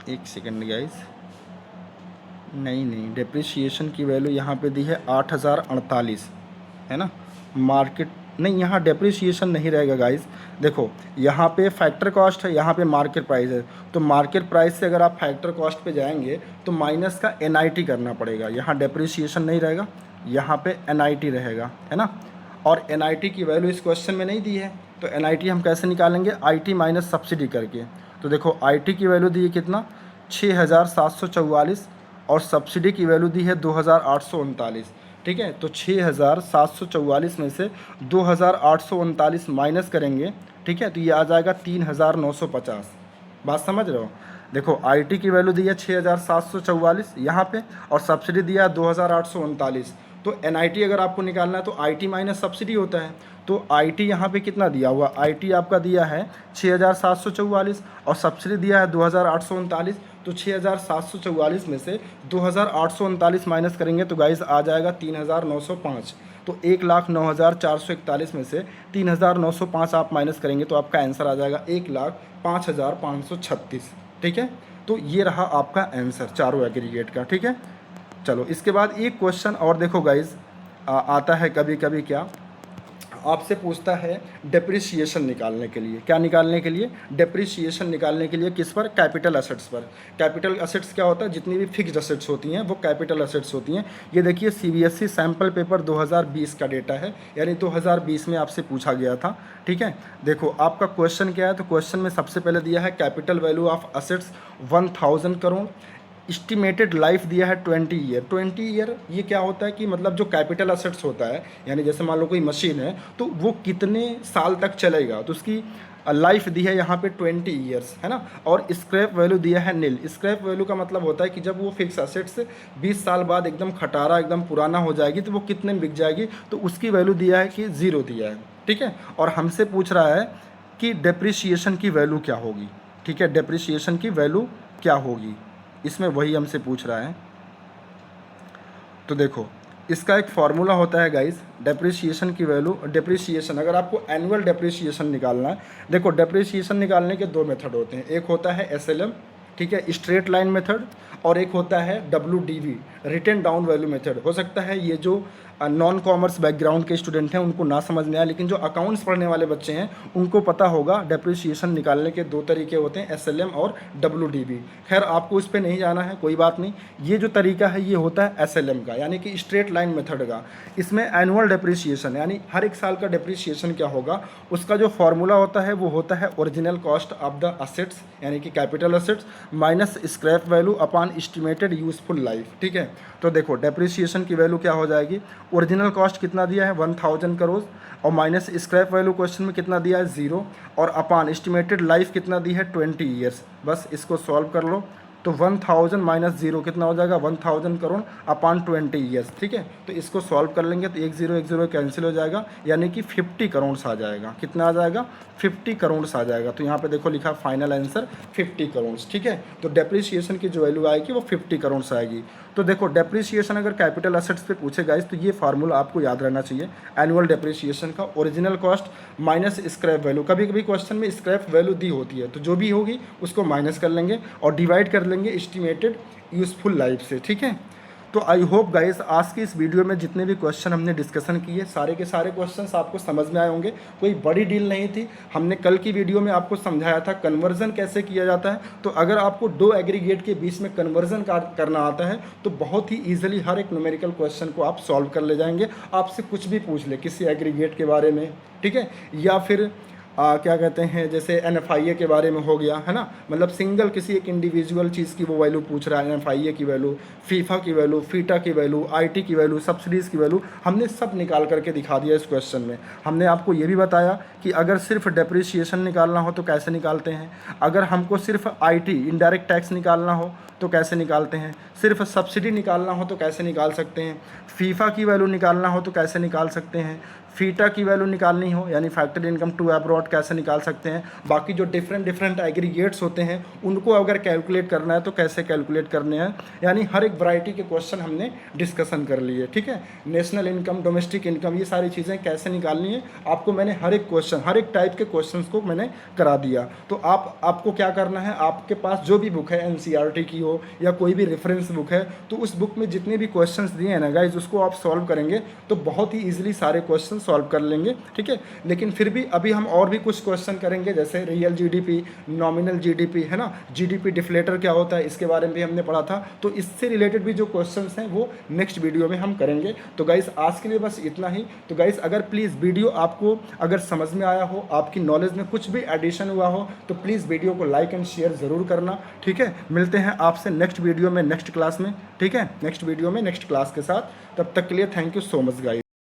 एक सेकेंड गाइस, नहीं डेप्रिसिएशन की वैल्यू यहाँ पे दी है 8048, है ना। मार्केट नहीं, यहाँ डेप्रिसिएशन नहीं रहेगा गाइस, देखो यहाँ पे फैक्टर कॉस्ट है, यहाँ पे मार्केट प्राइस है, तो मार्केट प्राइस से अगर आप फैक्टर कॉस्ट पे जाएंगे तो माइनस का NIT करना पड़ेगा, यहाँ डेप्रिसिएशन नहीं रहेगा, यहाँ पे NIT रहेगा, है ना। और NIT की वैल्यू इस क्वेश्चन में नहीं दी है, तो NIT हम कैसे निकालेंगे, IT माइनस सब्सिडी करके। तो देखो IT की वैल्यू दी है कितना, 6744, और सब्सिडी की वैल्यू दी है 2839, ठीक है। तो 6744 में से 2839 माइनस करेंगे, ठीक है, तो ये आ जाएगा 3950। बात समझ रहे हो। देखो IT की वैल्यू दी है 6744 यहाँ पे, और सब्सिडी दिया है 2839, तो NIT अगर आपको निकालना है तो IT माइनस सब्सिडी होता है। तो IT यहाँ पे कितना दिया हुआ, IT आपका दिया है 6744 और सब्सिडी दिया है 2839, तो 6744 में से 2839 माइनस करेंगे तो गाइस आ जाएगा 3905। तो 1,09,441 में से 3,905 आप माइनस करेंगे तो आपका आंसर आ जाएगा 1,05,536, ठीक है। तो ये रहा आपका आंसर चारों एग्रीगेट का, ठीक है। चलो इसके बाद एक क्वेश्चन और देखो गाइस, आता है कभी कभी, क्या आपसे पूछता है डेप्रिसिएशन निकालने के लिए, क्या निकालने के लिए, डेप्रिसिएशन निकालने के लिए किस पर, कैपिटल असेट्स पर। कैपिटल असेट्स क्या होता है, जितनी भी फिक्स्ड असेट्स होती हैं वो कैपिटल असेट्स होती हैं। ये देखिए CBSE सैम्पल पेपर 2020 का डेटा है, यानी 2020 में आपसे पूछा गया था, ठीक है। देखो आपका क्वेश्चन क्या है, तो क्वेश्चन में सबसे पहले दिया है capital value of assets 1000 crore, estimated life दिया है 20 ईयर। 20 ईयर ये क्या होता है कि मतलब जो कैपिटल असेट्स होता है, यानी जैसे मान लो कोई मशीन है तो वो कितने साल तक चलेगा, तो उसकी लाइफ दी है यहाँ पे 20 ईयर्स, है ना। और स्क्रैप वैल्यू दिया है नील। स्क्रैप वैल्यू का मतलब होता है कि जब वो फिक्स असेट्स 20 साल बाद एकदम खटारा एकदम पुराना हो जाएगी तो वो कितने में बिक जाएगी, तो उसकी वैल्यू दिया है कि 0 दिया है, ठीक है। और हमसे पूछ रहा है कि डेप्रिसिएशन की वैल्यू क्या होगी, ठीक है, डेप्रिसिएशन की वैल्यू क्या होगी, इसमें वही हमसे पूछ रहा है। तो देखो इसका एक फार्मूला होता है गाइस, डेप्रिसिएशन की वैल्यू, डेप्रिसिएशन अगर आपको एनुअल डेप्रिसिएशन निकालना है, देखो डेप्रिसिएशन निकालने के 2 मेथड होते हैं, एक होता है SLM, ठीक है, स्ट्रेट लाइन मेथड, और एक होता है WDV, written down value method. हो सकता है ये जो नॉन कॉमर्स बैकग्राउंड के स्टूडेंट हैं उनको ना समझ में आए, लेकिन जो अकाउंट्स पढ़ने वाले बच्चे हैं उनको पता होगा डेप्रिसिएशन निकालने के 2 तरीके होते हैं, SLM और WDV। खैर आपको इस पर नहीं जाना है, कोई बात नहीं। ये जो तरीका है ये होता है SLM का, यानी कि स्ट्रेट लाइन मेथड का। इसमें एनुअल डेप्रिसिएशन यानी हर एक साल का डेप्रिसिएशन क्या होगा, उसका जो फॉर्मूला होता है वो होता है original cost of the assets, यानी कि capital assets minus scrap value upon estimated useful life, ठीक है। तो देखो डेप्रिसिएशन की वैल्यू क्या हो जाएगी, ओरिजिनल कॉस्ट कितना दिया है 1000 करोड़, और माइनस स्क्रैप वैल्यू क्वेश्चन में कितना दिया है 0, और अपॉन एस्टिमेटेड लाइफ कितना दी है 20 ईयर्स। बस इसको सॉल्व कर लो, तो 1000 माइनस 0 कितना हो जाएगा 1000 करोड़ अपॉन 20 ईयर्स, ठीक है। तो इसको सॉल्व कर लेंगे तो 1 0 कैंसिल हो जाएगा, यानी कि 50 करोड़ आ जाएगा। कितना आ जाएगा 50 करोड़ आ जाएगा। तो यहाँ पे देखो लिखा फाइनल आंसर 50 करोड़, ठीक है। तो डेप्रिसिएशन की जो वैल्यू आएगी वो 50 करोड़ आएगी। तो देखो डेप्रिसिएशन अगर कैपिटल असेट्स पे पूछे गाइस तो ये फार्मूला आपको याद रहना चाहिए, एनुअल डेप्रिसिएशन का original cost minus scrap value. कभी कभी क्वेश्चन में स्क्रैप वैल्यू दी होती है तो जो भी होगी उसको माइनस कर लेंगे और डिवाइड कर लेंगे एस्टिमेटेड यूजफुल लाइफ से, ठीक है। तो आई होप गाइस आज की इस वीडियो में जितने भी क्वेश्चन हमने डिस्कशन किए सारे के सारे क्वेश्चंस आपको समझ में आए होंगे, कोई बड़ी डील नहीं थी। हमने कल की वीडियो में आपको समझाया था कन्वर्जन कैसे किया जाता है, तो अगर आपको 2 एग्रीगेट के बीच में कन्वर्जन करना आता है तो बहुत ही ईजिली हर एक न्यूमेरिकल क्वेश्चन को आप सॉल्व कर ले जाएंगे। आपसे कुछ भी पूछ ले किसी एग्रीगेट के बारे में, ठीक है, या फिर क्या कहते हैं जैसे NFIA के बारे में हो गया, है ना, मतलब सिंगल किसी एक इंडिविजुअल चीज़ की वो वैल्यू पूछ रहा है, NFIA की वैल्यू, फीफा की वैल्यू, फीटा की वैल्यू, IT की वैल्यू, सब्सिडीज़ की वैल्यू, हमने सब निकाल करके दिखा दिया इस क्वेश्चन में। हमने आपको ये भी बताया कि अगर सिर्फ डेप्रिसिएशन निकालना हो तो कैसे निकालते हैं, अगर हमको सिर्फ IT इनडायरेक्ट टैक्स निकालना हो तो कैसे निकालते हैं, सिर्फ सब्सिडी निकालना हो तो कैसे निकाल सकते हैं, फीफा की वैल्यू निकालना हो तो कैसे निकाल सकते हैं, फीटा की वैल्यू निकालनी हो, यानी फैक्टर इनकम टू अब्रॉड कैसे निकाल सकते हैं, बाकी जो डिफरेंट एग्रीगेट्स होते हैं उनको अगर कैलकुलेट करना है तो कैसे कैलकुलेट करने हैं, यानी हर एक वैरायटी के क्वेश्चन हमने डिस्कशन कर लिए। ठीक है, नेशनल इनकम, डोमेस्टिक इनकम, ये सारी चीज़ें कैसे निकालनी है आपको मैंने हर एक क्वेश्चन, हर एक टाइप के क्वेश्चंस को मैंने करा दिया। तो आपको क्या करना है, आपके पास जो भी बुक है एनसीईआरटी की हो या कोई भी रेफरेंस बुक है, तो उस बुक में जितने भी क्वेश्चंस दिए हैं ना गाइज, उसको आप सॉल्व करेंगे तो बहुत ही ईजिली सारे क्वेश्चन सॉल्व कर लेंगे। ठीक है, लेकिन फिर भी अभी हम और भी कुछ क्वेश्चन करेंगे, जैसे रियल जीडीपी, नॉमिनल जीडीपी, है ना, जीडीपी डिफ्लेटर क्या होता है, इसके बारे में भी हमने पढ़ा था। तो इससे रिलेटेड भी जो क्वेश्चंस हैं वो नेक्स्ट वीडियो में हम करेंगे। तो गाइज आज के लिए बस इतना ही। तो गाइज अगर प्लीज़ वीडियो आपको अगर समझ में आया हो, आपकी नॉलेज में कुछ भी एडिशन हुआ हो, तो प्लीज़ वीडियो को लाइक एंड शेयर ज़रूर करना। ठीक है, मिलते हैं आपसे नेक्स्ट वीडियो में, नेक्स्ट क्लास में। ठीक है, नेक्स्ट वीडियो में नेक्स्ट क्लास के साथ। तब तक के लिए thank you so much guys.